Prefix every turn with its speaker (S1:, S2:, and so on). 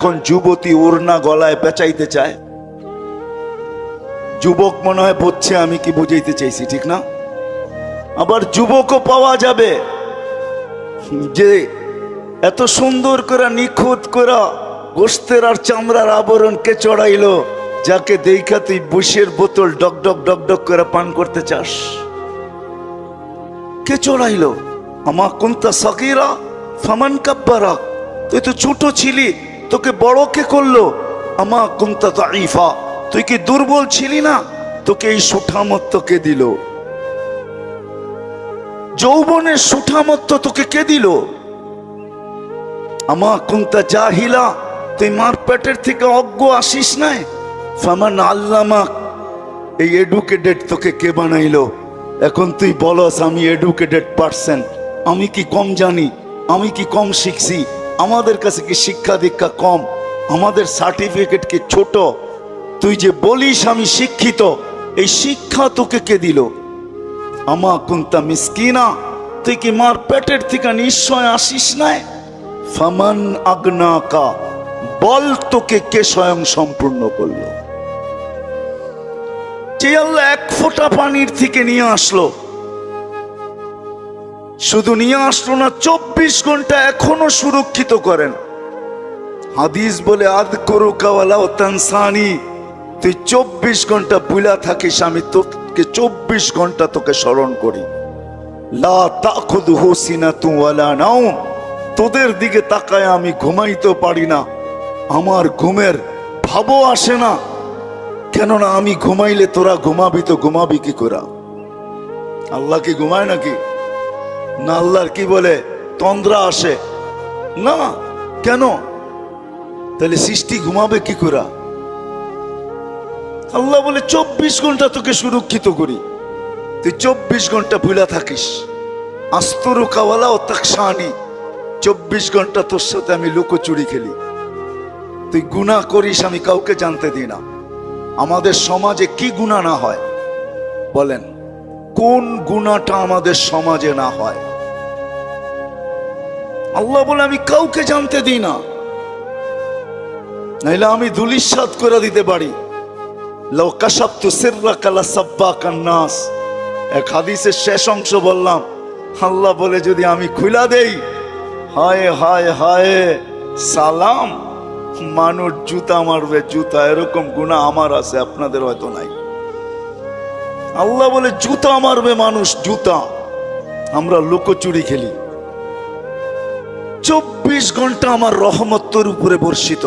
S1: কোন যুবতী ওড়না গলায় পেঁচাইতে চায়, যুবক মনে হয় পড়ছে, আমি কি বুঝাইতে চাইছি ঠিক না? আবার যুবকও পাওয়া যাবে যে এত সুন্দর করে নিখুঁত করে গোস্তের আর চামড়ার আবরণকে চড়াইলো, যাকে দেখা তুই বুশের বোতল ডক ডক ডক ডক করে পান করতে চাস। কে চড়াইলো? আমা কুনতা সাগীরা ফামান কাব্বারা, তুই তো ছোট ছিলি, তোকে বড় কে করলো? আমা কুনতা দাঈফা, তুই কি দুর্বল ছিলি না, তোকে এই সুঠামত্ব কে দিল? যৌবনের সুঠামত্ব তোকে কে দিল? আমা কুনতা জাহিলা, তুই মার পেটের থেকে অজ্ঞ আসিস নাই? ফামান আল্লামাক, এই এডুকেটেড তোকে কে বানাইলো? এখন তুই বলস আমি এডুকেটেড পারসন, আমি কি কম জানি? আমি কি কম শিখছি? আমাদের কাছে কি শিক্ষা দীক্ষা কম? আমাদের সার্টিফিকেট কি ছোট? তুই যে বলিস আমি শিক্ষিত, এই শিক্ষা তোকে কে দিল? আমা কুনতা মিসকিনা, তুই কি মার পেটের থেকে নিশ্চয় আসিস নাই? ফামান আগনাকা, বল তোকে কে স্বয়ং সম্পূর্ণ করলো? যে আল্লাহ এক ফোঁটা পানির থেকে নিয়ে আসলো, শুধু নিয়ে আসলো না, 24 ঘন্টা এখনো সুরক্ষিত করেন। হাদিস বলে আযকুরুকা ওয়ালা তানসানি, তুই 24 ঘন্টা ভুলা থাকিস, আমি তোকে 24 ঘন্টা তোকে স্মরণ করি। লা তাখুযুহু সিনাতু ওয়ালা নাওম, তোদের দিকে তাকায় আমি ঘুমাইতে পারি না, আমার ঘুমের ভাবও আসে না, কেননা আমি ঘুমাইলে তোরা ঘুমাবি, তো ঘুমাবি কি করে? আল্লাহ কি ঘুমায় নাকি? না, আল্লাহর কি বলে তন্দ্রা আসে না? কেন? তাহলে সৃষ্টি ঘুমাবে কি করে? আল্লাহ বলে 24 ঘন্টা তোকে সুরক্ষিত করি, তুই 24 ঘন্টা ভুলা থাকিস। আস্তরুকা ওয়ালা তাকশানি, 24 ঘন্টা তোর সাথে আমি লুকোচুরি খেলি, তুই গুনাহ করিস, আমি কাউকে জানতে দিই না। আমাদের সমাজে কি গুনাহ না হয় বলেন? কোন গুনাহটা আমাদের সমাজে না হয়? আল্লাহ বলে আমি কাউকে জানতে দিই না, নাইলে আমি ধুলিস্যাৎ করে দিতে পারি। লাউ কাশাফতু সিররাকা লাসাব্বাকান নাস, এক হাদিসের শেষ অংশ বললাম, আল্লাহ বলে যদি আমি খুলা দেই, হায় হায় হায় সালাম, মানুষ জুতা মারবে জুতা। এরকম গুনাহ আমার আছে, আপনাদের হয়তো নাই। আল্লাহ বলে জুতা মারবে মানুষ, জুতা। আমরা লুকোচুরি খেলি। 24 ঘন্টা আমার রহমত তোর উপরে বর্ষিত।